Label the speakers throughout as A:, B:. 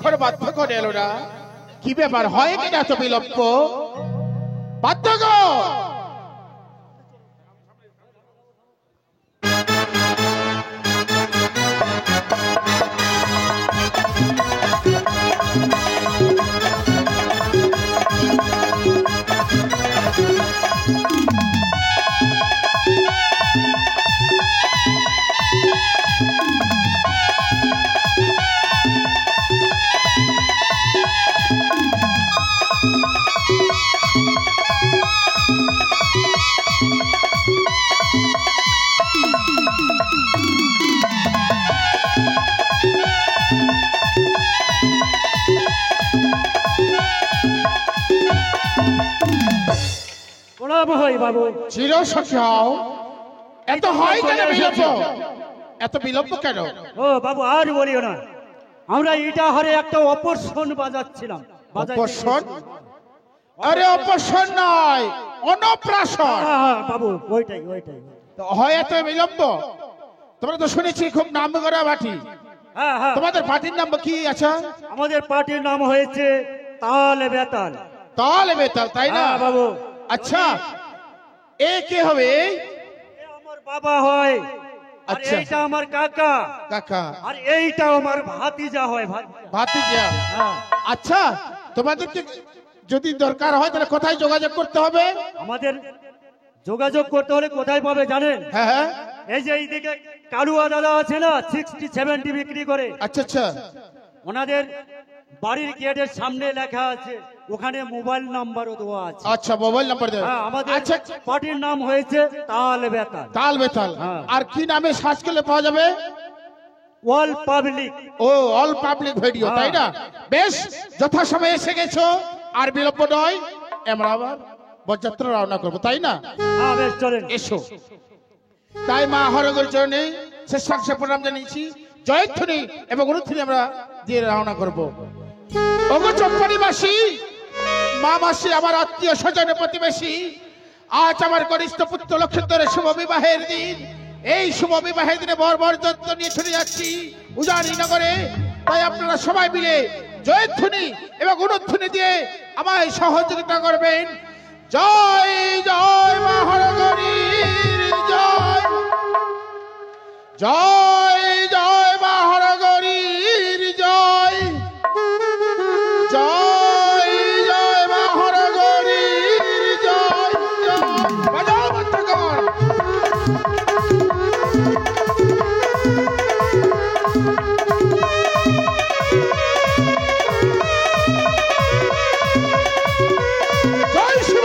A: এখন বাধ্য করে এলো না, কি ব্যাপার হয় কিনা এত বিলম্ব? বাধ্য গো
B: বাবু
A: চির সখাও, এত হয় কেন বিলম্ব? এত বিলম্ব কেন?
B: ও বাবু আর বলিও না, আমরা ইটাহারে একটা অপরশন বাজাচ্ছিলাম।
A: অপরশন? আরে অপরশন নয়, অন্নপ্রাশন।
B: বাবু ওইটাই ওইটাই।
A: তো হয় এত বিলম্ব? তোমরা তো শুনেছি খুব নাম করা পার্টি। তোমাদের পার্টির নাম কি আছে?
B: আমাদের পার্টির নাম হয়েছে তাল বেতাল।
A: তাল বেতাল, তাই না
B: বাবু?
A: আচ্ছা, এ কে হবে?
B: আমার বাবা হয়।
A: আচ্ছা,
B: এইটা আমার কাকা।
A: কাকা।
B: আর এইটা আমার ভাতিজা হয়।
A: ভাতিজা। আচ্ছা, তোমাদেরকে যদি দরকার হয় তাহলে কোথায় যোগাযোগ করতে হবে?
B: আমাদের যোগাযোগ করতে হলে কোথায় পাবে জানেন?
A: হ্যাঁ হ্যাঁ,
B: এই যে এইদিকে কালুয়া দাদা আছে না, 60-70 বিক্রি করে।
A: আচ্ছা আচ্ছা,
B: ওনাদের বাড়ির গেটের সামনে লেখা আছে, ওখানে মোবাইল নাম্বারও দেওয়া আছে।
A: আচ্ছা, মোবাইল নাম্বার দেবে।
B: আমাদের
A: আচ্ছা,
B: পার্টির নাম হয়েছে তাল বেতাল।
A: তাল বেতাল। আর কি নামে সার্চ করলে পাওয়া যাবে?
B: All public.
A: ও, অল পাবলিক ভিডিও, তাই না? বেশ, যথাসময়ে এসে গেছো, আর বিলম্ব নয়, আমরা আবার বরযাত্রা রওনা করবো, তাই না?
B: বেশ চলেন,
A: এসো। তাই মা হরগর চরণে শেষাংশে প্রণাম জানিয়েছি, জয়ধ্বনি এবং অনুধ্বনি আমরা দিয়ে রওনা করবো। ওগো চম্পানিবাসী, মা মাসি, আমার আত্মীয় স্বজন প্রতিবেশী, আজ আমার কনিষ্ঠ পুত্র লক্ষেন্দরের শুভ বিবাহের দিন। এই শুভ বিবাহের দিনে বর বরযাত্রা নিয়ে চলে যাচ্ছি উজানি নগরে। তাই আপনারা সবাই মিলে জয়ধ্বনি এবং অনুধ্বনি দিয়ে আমায় সহযোগিতা করবেন। জয় জয় মা হরগরীর জয়, জয় জয় মা হরগরীর জয়, জয় জয় মা হরগরীর জয়। বাজাও বাদ্যকর। জয় শিব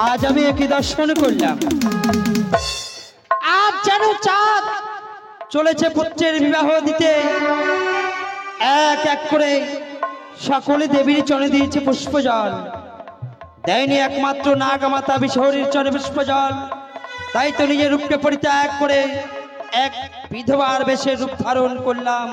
C: আজ আমি একই দর্শন করলাম, আজ যেন চাঁদ চলেছে পুত্রের বিবাহ দিতে। এক এক করে সকলে দেবীর চরণে দিয়েছে পুষ্পজল, দেয়নি একমাত্র নাগমাতা বিশহরীর চরণে পুষ্পজল। তাই তো নিজের রূপকে পরিত্যাগ করে এক বিধবার বেশে রূপ ধারণ করলাম।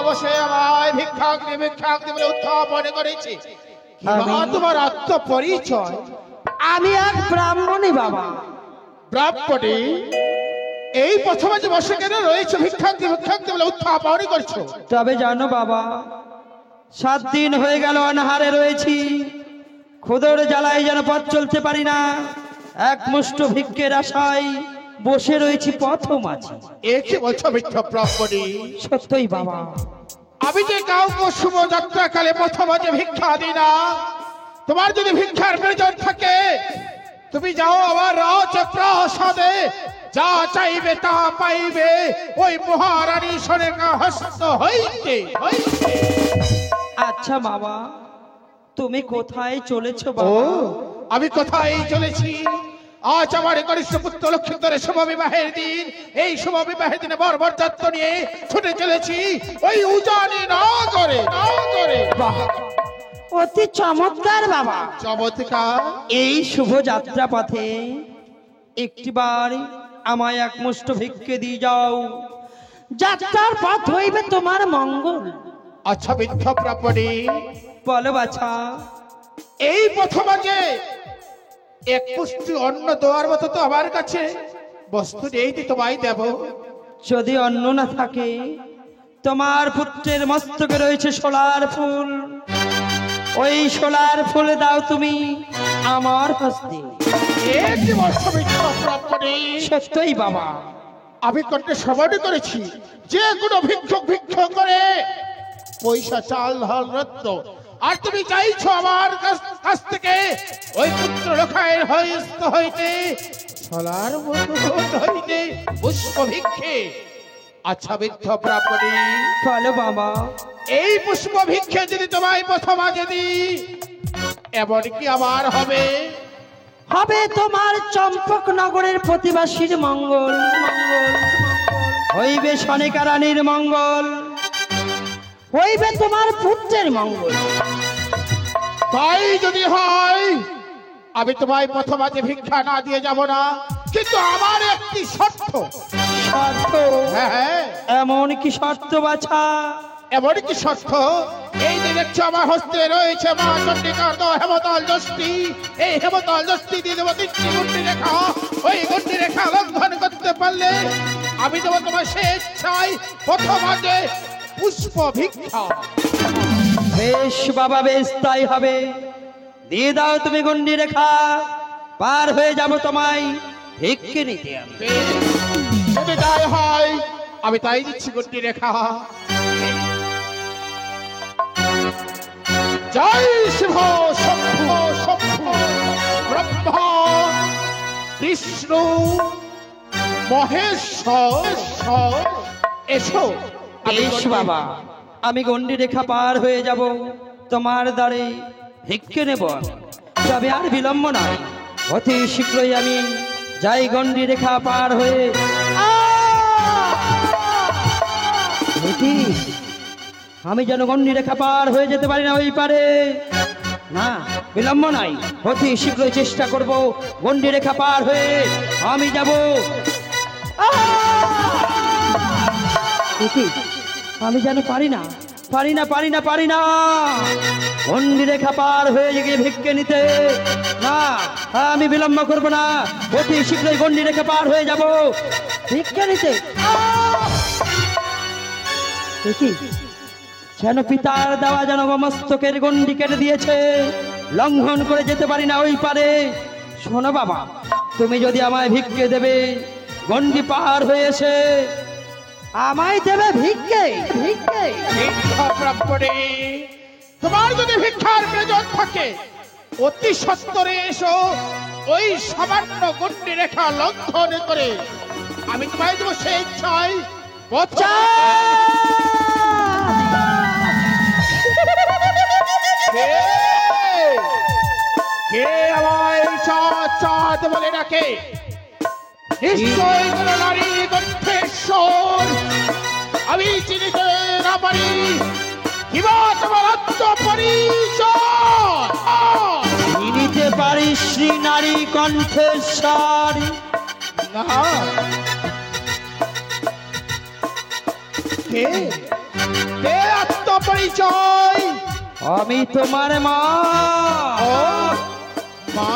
A: বসে আমায় ভিক্ষাক বলে উত্থাপন করেছে। তোমার আত্মপরিচয়?
C: আমি এক ব্রাহ্মণী বাবা।
A: ব্রাহ্মণী? এই প্রথমে যে বসে কেন রয়েছে ভিক্ষাক বলে উত্থাপন করছো?
C: তবে জানো বাবা, 7 দিন হয়ে গেল অনাহারে রয়েছি, ক্ষুধার জ্বালায় যেন পথ চলতে পারি না। এক মুষ্ট ভিক্ষের আশায় বসে রয়েছি পথ মাঝে।
A: এ কি বলছো মিথ্যা ব্রাহ্মণী?
C: সত্যই বাবা।
A: আমি যে কাউকে শুভ যাত্রা কালে প্রথম যে ভিক্ষা দিই না, তোমার যদি ভিক্ষার প্রয়োজন থাকে তুমি যাও আমার রাজপ্রাসাদে, যা চাইবে তা পাইবে ওই মহারানী সরেকা হস্ত হইতে হইতে।
C: আচ্ছা বাবা, তুমি কোথায় চলেছো
A: ও,
C: বাবা?
A: আমি কোথায় চলেছি? আজ আমার কনিষ্ঠ পুত্র লক্ষ্মীধরের শুভ বিবাহের দিন। এই শুভ বিবাহের দিনে বরযাত্র নিয়ে ছুটে চলেছি ওই উজানি নগরে নগরে।
C: বাহ, অতি চমৎকার বাবা।
A: চমৎকার।
C: এই শুভ যাত্রা পথে একটিবার আমায় এক মুষ্ট ভিক্ষে দিয়ে যাও, যাত্রার পথ হইবে তোমার মঙ্গল।
A: আচ্ছা বৃদ্ধ প্রাপণী,
C: বলো বাছা।
A: এই প্রথম যে এক পুষ্টি অন্ন দেওয়ার মতো তো আমার কাছে বস্তু নেই, তোমায় দেব।
C: যদি অন্ন না থাকে, তোমার পুত্রের মস্তকে রয়েছে সোলার ফুল, ওই সোলার ফুল দাও তুমি আমার হস্তে।
A: একটি বর্ষ বৃদ্ধ প্রাপণী,
C: সত্যই বাবা।
A: আমি কণ্ঠে শ্রবণ করেছি যে কোনো ভিক্ষুক ভিক্ষুক করে পয়সা চাল ধাল রত্ন, আর তুমি চাইছো আমার কাছ থেকে ওই পুত্র লোকায়ের হস্ত হইতে ছলার মতো হইতে পুষ্প ভিক্ষে। আচ্ছা বৃদ্ধ প্রাপণী,
C: বলো বাবা।
A: এই পুষ্প ভিক্ষে যদি তোমায় প্রথম যদি এমন কি আমার হবে?
C: হবে তোমার চম্পক নগরের প্রতিবাসীর মঙ্গল, মঙ্গল হইবে সনেকা রানীর মঙ্গল, হইবে তোমার পুত্রের মঙ্গল।
A: তাই যদি হয় আমি তোমায় প্রথম ভিক্ষা না দিয়ে যাব না, কিন্তু আমার একটি শর্ত।
C: শর্ত?
A: হ্যাঁ হ্যাঁ,
C: এমন কি শর্ত বাছা?
A: এমন কি শর্ত? এই যে দেখছো আমার হস্তে রয়েছে মা চন্ডিকার হেমতাল যষ্টি, এই হেমতাল যষ্টি দিয়ে দেবো 3টি গুন্ডি রেখা। ওই গুন্ডি রেখা লঙ্ঘন করতে পারলে আমি দেবো তোমার স্বেচ্ছায় প্রথম পুষ্প ভিক্ষা।
C: বেশ বাবা, বেশ তাই হবে। দিয়ে দাও তুমি গন্ডি রেখা, পার হয়ে যাব তোমায় ভিক্ষে নিতে আমি।
A: যদি তাই হয় আমি তাই দিচ্ছি গুন্ডি রেখা। জয় শিব শম্ভ শম্ভ ব্রহ্মা বিষ্ণু মহেশ্বর, এসো।
C: বেশ বাবা, আমি গন্ডি রেখা পার হয়ে যাব, তোমার দ্বারে ভিক্ষে নেব আমি। তবে আর বিলম্ব নয়, অতি শীঘ্রই আমি যাই গন্ডি রেখা পার হয়ে। দেখি, আমি যেন গন্ডি রেখা পার হয়ে যেতে পারি না ওই পারে। না, বিলম্ব নাই, অতি শীঘ্রই চেষ্টা করব গন্ডি রেখা পার হয়ে আমি যাব। দেখি, আমি যেন পারি না, পারি না, পারি না, পারি না গন্ডি রেখা পার হয়ে গিয়ে ভিক্ষে নিতে। না, আমি বিলম্ব করব না, অতি শীঘ্রই গন্ডি রেখা পার হয়ে যাব ভিক্ষে নিতে। দেখি, যেন পিতার দেওয়া যেন মস্তকের গন্ডি কেটে দিয়েছে, লঙ্ঘন করে যেতে পারি না ওই পারে। শোনো বাবা, তুমি যদি আমায় ভিক্ষে দেবে, গন্ডি পার হয়েছে আমায় দেবে ভিক্ষে। ভিক্ষে
A: ভিক্ষা প্রাপণে তোমার যদি ভিক্ষার প্রয়োজন থাকে অতি সত্বরে এসো। ওই সামান্য গন্ডি রেখা লঙ্ঘন করে আমি তোমায় দেবো স্বেচ্ছায় কে আমায় চাঁদ চাঁদ বলে ডাকে? নিশ্চয় কোন নারী কণ্ঠেশ্বর আমি চিনিতে না পারি। কিবা তোমার আত্মপরিচয়
C: চিনিতে পারি শ্রী নারী কণ্ঠেশ্বর?
A: না। কে কে আত্মপরিচয়?
C: আমি তোমার মা।
A: ও মা,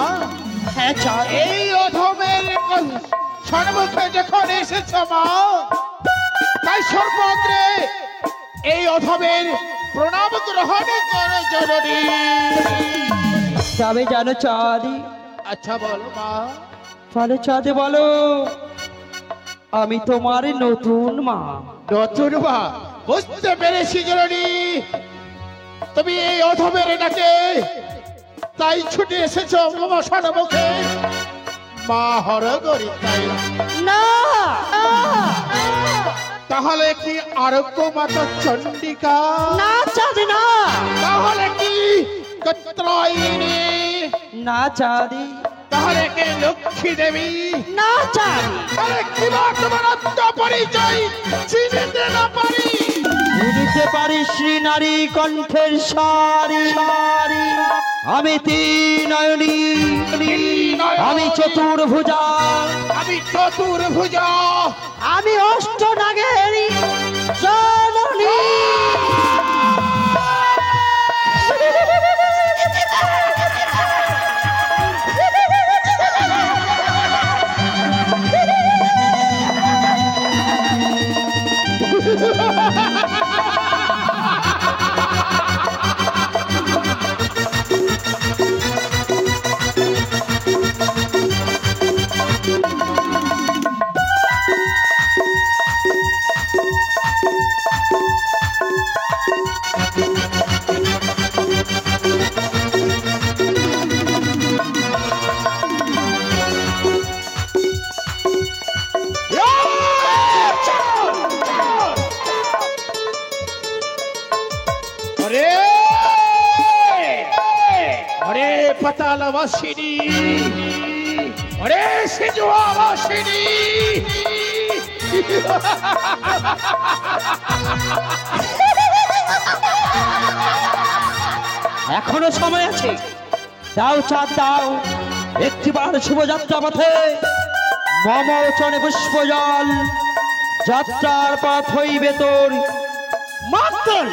C: হ্যাঁ চাঁদ।
A: এই অধমের সম্মুখে যখন এসেছ মা, তাই সর্বত্রে এই অধমের প্রণাম গ্রহণ করো জননী।
C: তবে জানো চাঁদ?
A: আচ্ছা বলো মা।
C: বলো চাঁদ, বলো। আমি তোমার নতুন মা।
A: নতুন মা? বুঝতে পেরেছি জননী, তুমি এই অধমের ডাকে তাই ছুটে এসেছ মশার মুখে মা হরগরি তাই
C: না
A: তাহলে কি আরোগ্য মাতা চণ্ডিকা
C: না চাঁদি না
A: তাহলে কি কত্রায়িনী
C: না চাঁদি
A: তাহলে কি লক্ষ্মী দেবী
C: না চাঁদি
A: তাহলে কি বা তোমার আত্ম পরিচয় চিনিতে না পারি
C: নিতে পারি শ্রী নারী কণ্ঠের সারি সারি আমি তিনয়নী আমি চতুর্ভুজা
A: আমি চতুর্ভুজা
C: আমি অষ্টনাগেরী জননী
A: পাতালবাসিনী ওরে সিজুয়াবাসিনী
C: এখনো সময় আছে দাও চাঁদ দাও একটিবার শুভযাত্রা পথে মম চনে পুষ্প জল যাত্রার পথ হইবে তোর মাতল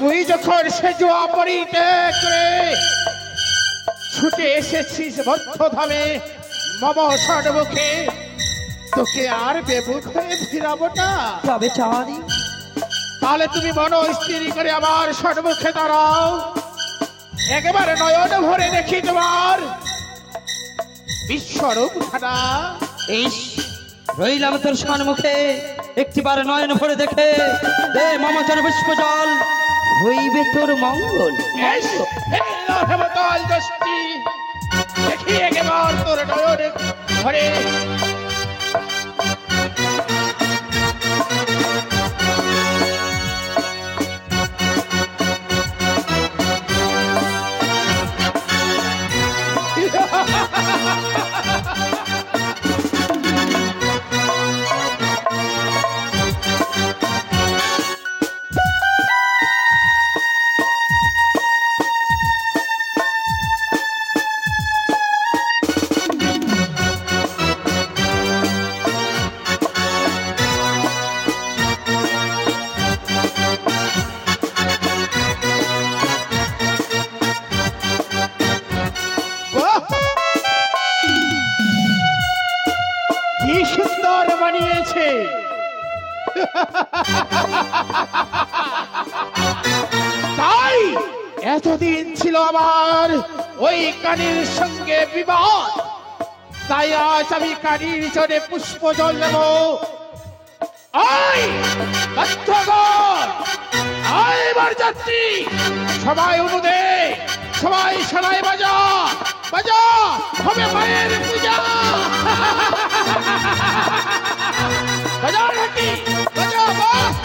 A: তুই যখন সেজুয়া পরিত্যাগ করে ছুটে এসেছিস বদ্ধধামে মম ষড়মুখে তোকে আর বেমুখ হয়ে ফিরাবো না
C: তবে চাঁদি
A: তাহলে তুমি মন স্থির করে আমার ষড়মুখে দাঁড়াও একেবারে নয়ন ভরে দেখি তোমার বিশ্বরূপ খানা
C: ইস রইলাম তোর সম্মুখে একটিবার নয়ন ভরে দেখে দে মম চনে পুষ্প জল হইবে তোর মঙ্গল
A: হেমতল দৃষ্টি দেখি একেবার তোর নয়ন ভরে কি সুন্দর বানিয়েছে তাই এতদিন ছিল আমার ওই কানির সঙ্গে বিবাদ তাই আজ আমি কানির চরে পুষ্প জল নেব এবার যাত্রী সবাই অনুদে সবাই সানাই বাজা বাজা হবে মায়ের পূজা বাজা নাকি বাজা বাহ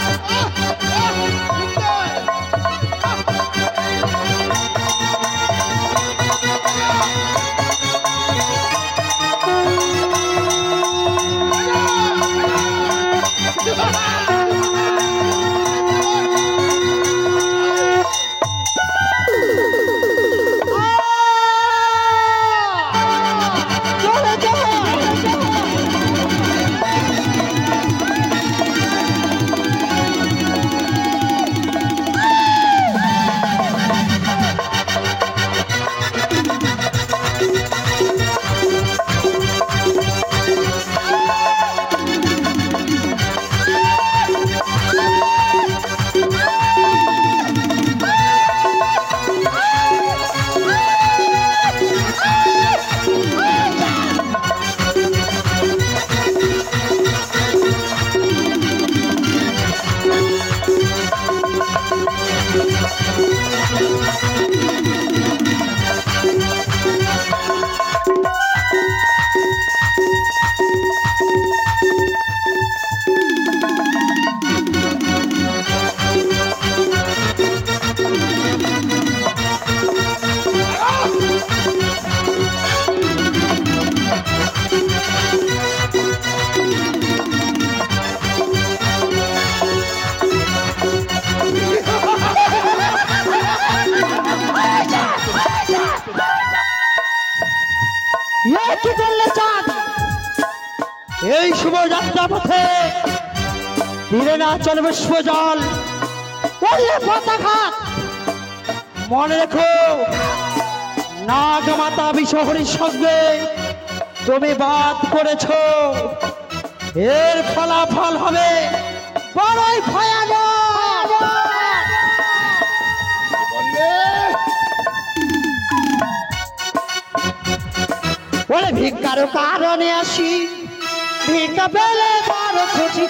C: কি করলে চাঁদ? এই শুভ যাত্রা পথে তীরে না চলবে শুভ জল, পড়লে পতাঘাত। মনে রেখো, নাগ মাতা বিশহরীর সঙ্গে তুমি বাদ করেছ, এর ফলাফল হবে বড়ই ভয়ানক। বলে ভিক্ষার কারণে আসি, ভিক্ষা পেলে বড় খুশি,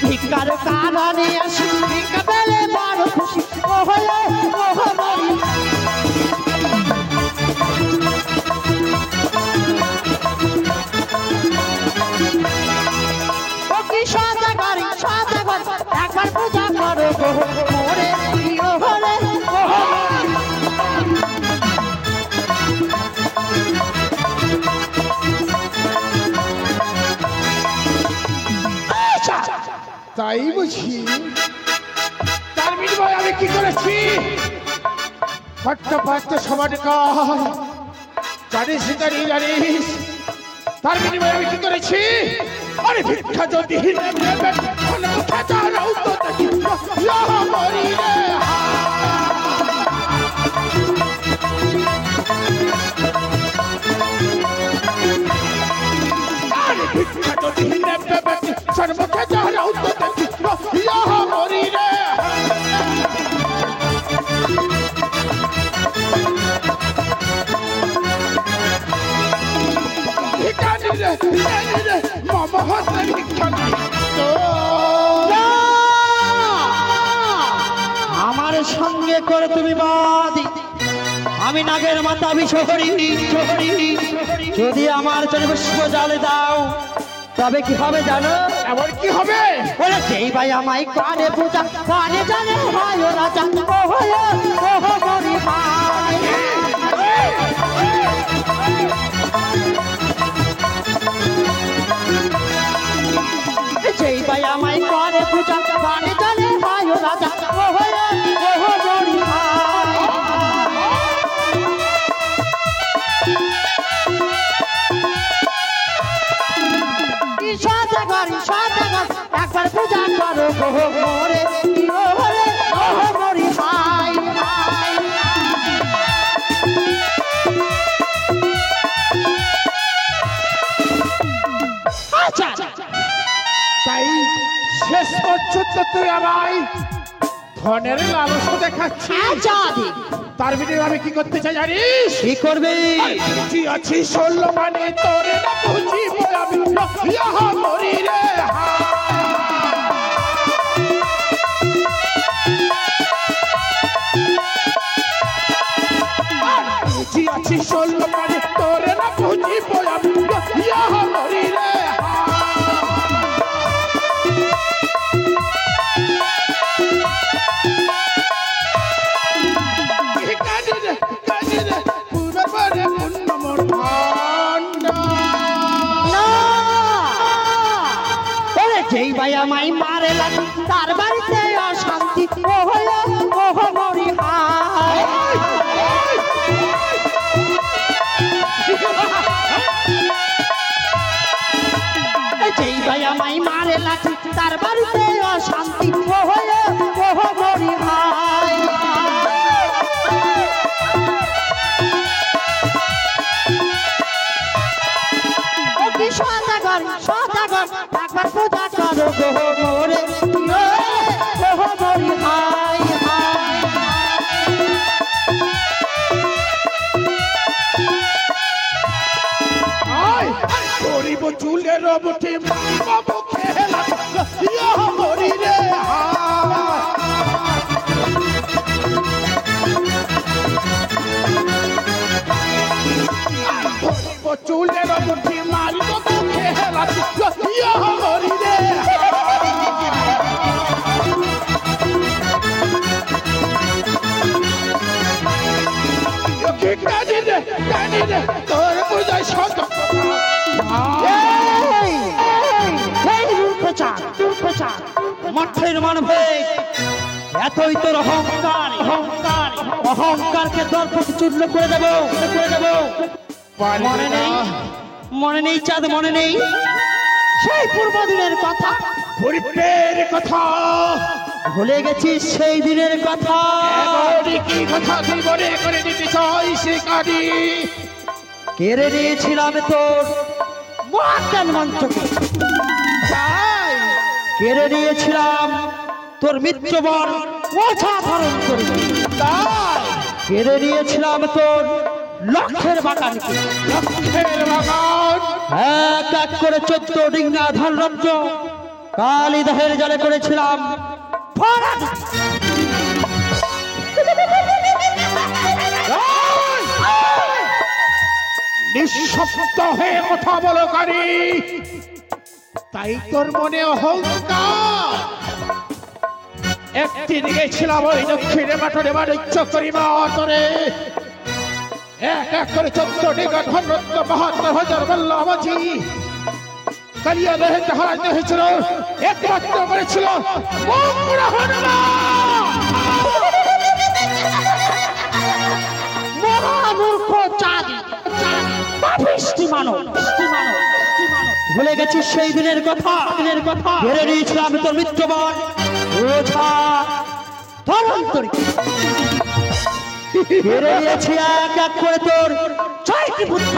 C: ভিক্ষার কারণে আসি, ভিক্ষা পেলে বড় খুশি, একবার পূজা করো মোরে প্রিয় হলে।
A: তাই বুঝি? তার বিনিময়ে আমি কি করেছি? হট্টপাট্ট সমান জানিস জানি জানিস তার বিনিময়ে আমি কি করেছি? আরে ভিক্ষা যদি সর্বক্ষা যারা উত্তর মরি রে।
C: আমার সঙ্গে করে তুমি বাদী, আমি নাগের মাতা বিশহরী। যদি আমার চলে পুষ্প জালে দাও, তবে কি হবে জানো?
A: এমন কি হবে?
C: বলে সেই ভাই আমায় কানে পূজা, কানে জানে ভাই ও রাজা, মরি ভাই। সেই ভাই আমায় কানে পূজা, কানে জানে ভাই ও রাজা, মরি ভাই। একবার পূজা করো মোরে মরি ভাই। আচ্ছা,
A: তাই শেষ পর্যন্ত তুই আমায় ধনের লালস দেখাচ্ছিস। তার বিনিময়ে আমি কি করতে চাই জানিস?
C: কি করবে?
A: তুই আছিস 16 মানে তোর না বুঝিব আমি মরি রে। তুই আছিস 16 মানে তোর না বুঝিব আমি মরি রে।
C: যেই ভাই আমায় মারে লাগি, তার বাড়িতে অশান্তি, মরি ভাই। যেই ভাই আমায় মারে লাগি, তার বাড়িতে অশান্তি, মরি ভাই। সদাগর একবার পূজা করো মোরে মরি ভাই।
A: করিব চুলের মুঠি মারিব খেলা ইয়া মরি রে করিব চুলের মুঠি মারিব খেলা ইয়া মরি রে তোর বুঝাই সত
C: মাঠের মানবে এতই তোর অহংকার অহংকার অহংকারকে দর্পকে চূর্ণ করে দেবো মনে নেই মনে নেই চাঁদ মনে নেই সেই পূর্বদিনের কথা
A: পরিপ্রের কথা
C: ভুলে গেছিস সেই দিনের কথা
A: কি কথা তুই মনে করে দিতে চাই সে কাটি
C: কেড়ে নিয়েছিলাম তোর মহাজ্ঞান মন্ত্রকে
A: তাই
C: কেড়ে নিয়েছিলাম তোর মিত্রবর ওঝা ধারণ করে
A: তাই
C: কেড়ে নিয়েছিলাম তোর লক্ষ্যের বাগানকে
A: লক্ষ্যের বাগান
C: এক এক করে 14 ডিঙ্গা ধান রব্জ কালীদহের জলে করেছিলাম ভরাট।
A: নিঃশব্দ হয়ে কথা বলো কারি তাই তোর মনে অহংকার একদিন গেছিলাম ওই দক্ষিণে মাঠে বাণিজ্য করিবা তোরে এক এক করে 14 ডিঙ্গা ধন রত্ন 72,000 বলল আমাজি কালিয়া দেহতে হারাইতে হয়েছিল একমাত্র করেছিল
C: মহামূর্খ চাঁদ পাপিষ্টি মানব ভুলে গেছিস সেই দিনের কথা ঘিরে নিয়েছিলাম তোর মিত্রবর ওঝা ধারণ করে ঘিরে নিয়েছি এক এক করে তোর 6টি পুত্র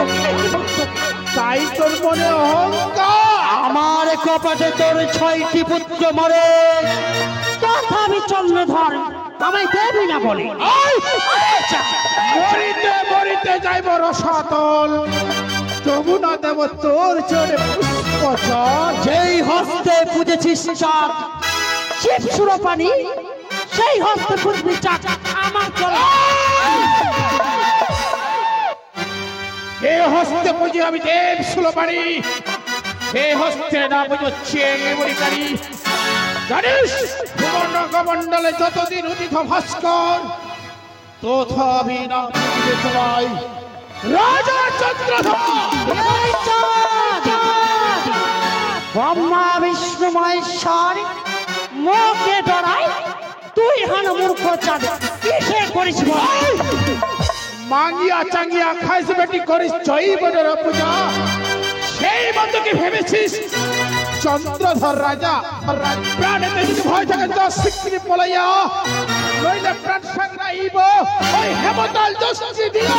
A: তাই তোর মনে অহংকার
C: আমার কপাটে তোর 6টি পুত্র মরে তথাপি চন্দ্রধর আমায় দেবি না বলে
A: মরিতে মরিতে যাইব রসাতল তবু না দেব তোর চোরে পুষ্পচল
C: যেই হস্তে পুজেছিস চাঁদ শিব সুরপানি সেই হস্তে পুজবি চাঁদ আমার চলে
A: এ হস্তে পুজে আমি দেব সুলপানি সে হস্তে না বুঝছি মরিকারি জানিস ভুবন কমণ্ডলে যতদিন উদিত ভাস্কর তথাপি না সবাই রাজা চন্দ্রধর
C: ব্রহ্মা বিষ্ণু মহেশ্বর মোকে ডরাই তুই হান মূর্খ চাঁদ কিসে করিস বল?
A: মাঙ্গিয়া চাঙ্গিয়া খাইস বেটি করিস জৈবনের পূজা সেই বন্ধুকে ভেবেছিস চন্দ্রধর রাজা প্রাণেতে যদি ভয় থাকে তো শিগগিরি পলাইয়া নইলে প্রাণ সংগ্রাহীব ওই হেমতাল দোষী দিয়া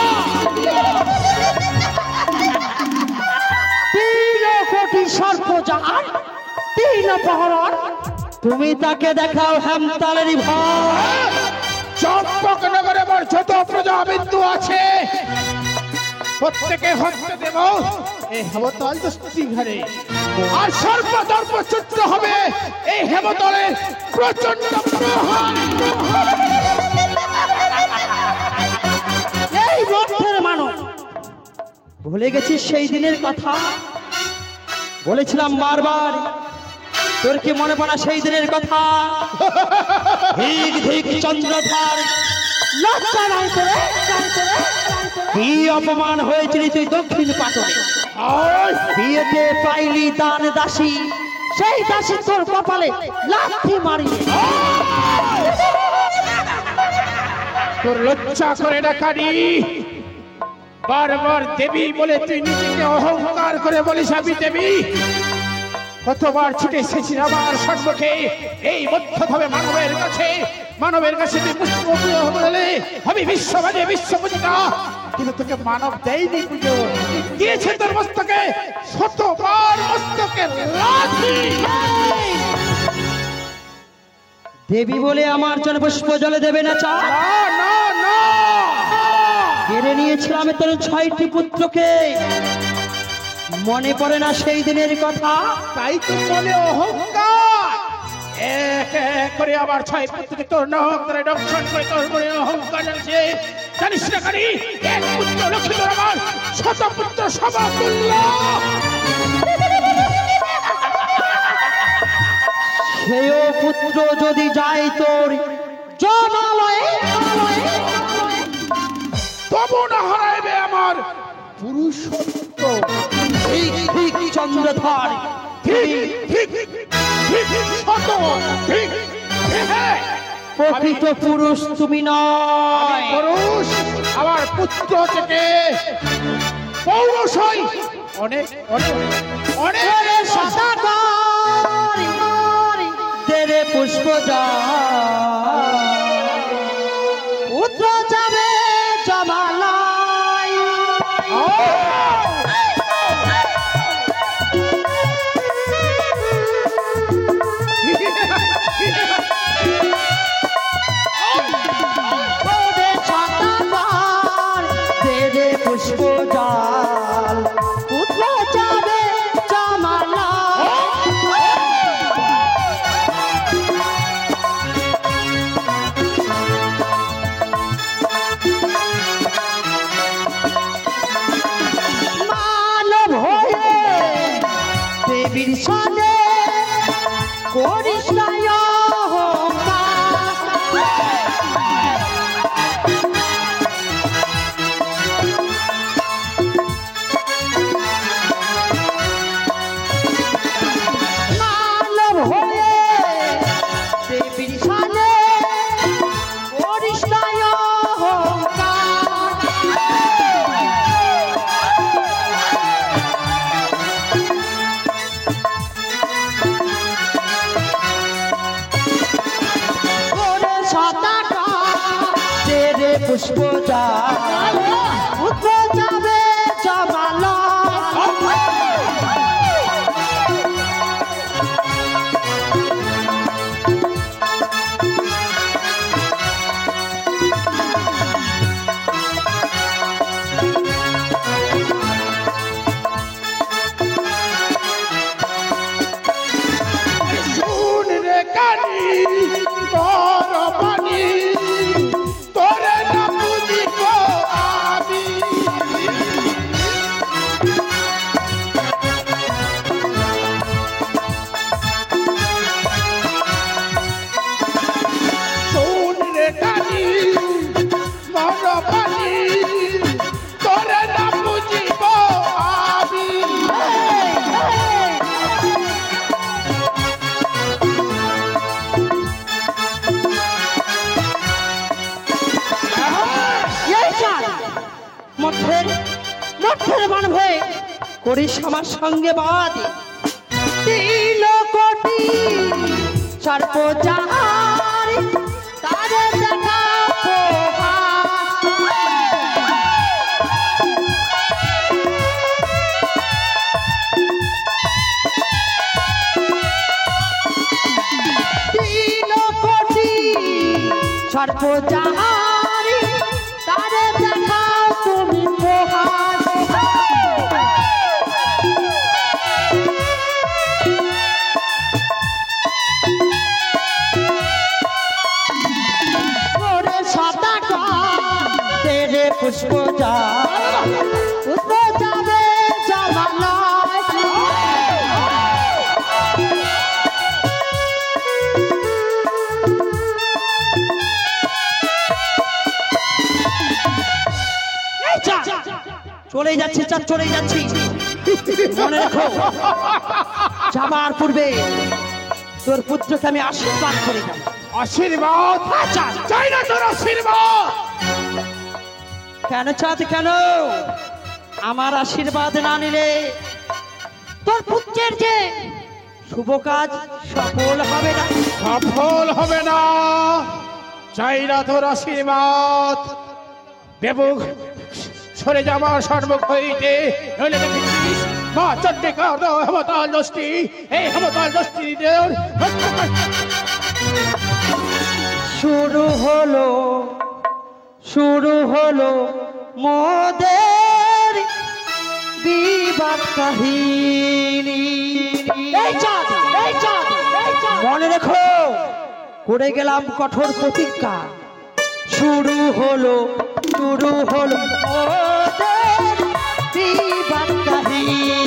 C: 3 কোটি সর্প জাহান 3 প্রহরণ তুমি তাকে দেখাও হেমতালেরই ভয়
A: চম্পকনগরে আমার যত প্রজা বিন্দু আছে প্রত্যেকে হস্তে দেব এই হেমতাল দোষী ঘরে আর সর্বদর্প চুত্র হবে এই হেমতলের প্রচন্ড প্রহার
C: এই মঠের মানব ভুলে গেছিস সেই দিনের কথা বলেছিলাম বারবার তোর কি মনে পড়া সেই দিনের কথা ধিক ধিক চন্দ্রধর লজ্জা নাই তোরে কি অপমান হয়েছিলি তুই দক্ষিণ পাটনে বিয়েতে পাইলি দান দাসী সেই দাসী তোর কপালে লাথি মারিয়ে
A: তোর লজ্জা করে না কানি বারবার দেবী বলে তুই নিজেকে অহংকার করে বলিস আমি দেবী কতবার ছুটে এসেছি আমার সম্মুখে এই মধ্যভাবে মানবের কাছে তুই পুষ্প বলে আমি বিশ্ববাদে বিশ্বপূজিতা কিন্তু তোকে মানব দেয়নি পুজো দিয়েছে তোর মস্তকে 100বার মস্তকে লাথি
C: দেবী বলে আমার জন্য পুষ্প জলে দেবে না চা
A: না না না
C: কেড়ে নিয়েছিলাম তোর 6টি পুত্রকে মনে পড়ে না সেই দিনের কথা?
A: তাই তো মনে অহংকার, এক এক করে আবার 6 পুত্রকে তোর নাম ধরে দংশন করে তোর মনে অহংকার জ্বলছে। জানিস না কারি, এক পুত্র লক্ষ্মী তোর আমার শত পুত্র সমতুল্য।
C: সেও পুত্র যদি যায় তোর জমালয়ে,
A: তবু না হারাইবে আমার পুরুষত্ব।
C: ঠিক ঠিক চন্দ্রধর,
A: ঠিক ঠিক ঠিক শত ঠিক, হ্যাঁ
C: প্রকৃত পুরুষ তুমি নয়।
A: পুরুষ আমার পুত্র থেকে পৌরুষ হই অনেক অনেক অনেক
C: তেরে পুষ্প পুত্র যাবে জমালয়। তেরে পুষ্প জাল পুত্র যাবে জমালয়। মানব হয়ে দেবীর সাথে করিস না অহংকার। মানব হয়ে দেবীর সাথে করিস না অহংকার। ওরে সদাকা তেরে পুষ্প জাল পুত্র যাবে জমালয়।
A: শুন রে কানি বড় পানি তোরে না বুঝিব আমি। শুন রে কানি বড় পানি তোরে না বুঝিব আমি।
C: এই চাল মঠের মানবে করিস আমার সঙ্গে বাদ। 3 কোটি সর্প যাহার তারে দেখা কোটি সর্প যাহার তারে দেখাও তুমি প্রহার। ওরে সদাকা তেরে পুষ্প জাল পুত্র যাবে জমালয়। চলে যাচ্ছি চাঁদ, চলে যাচ্ছি। মনে রেখো যাবার পূর্বে তোর পুত্রকে আমি আশীর্বাদ করে যাব।
A: আশীর্বাদ চাই না তোর আশীর্বাদ।
C: কেন চাঁদ কেন? আমার আশীর্বাদ না নিলে তোর পুত্রের যে শুভ কাজ সফল হবে না।
A: সফল হবে না। চাই না তোর আশীর্বাদ। দেবু সরে যাবার সর্বক হইতে নইলে দেখেছিস মা চন্ডিকার হেমতাল দোষ্টি, এই হেমতাল দোষ্টি
C: শুরু হলো মোদের বিবাহ। কাহিনী। মনে রেখো, করে গেলাম কঠোর প্রতিজ্ঞা। শুরু হলো ওদের বিবাদ কাহিনী।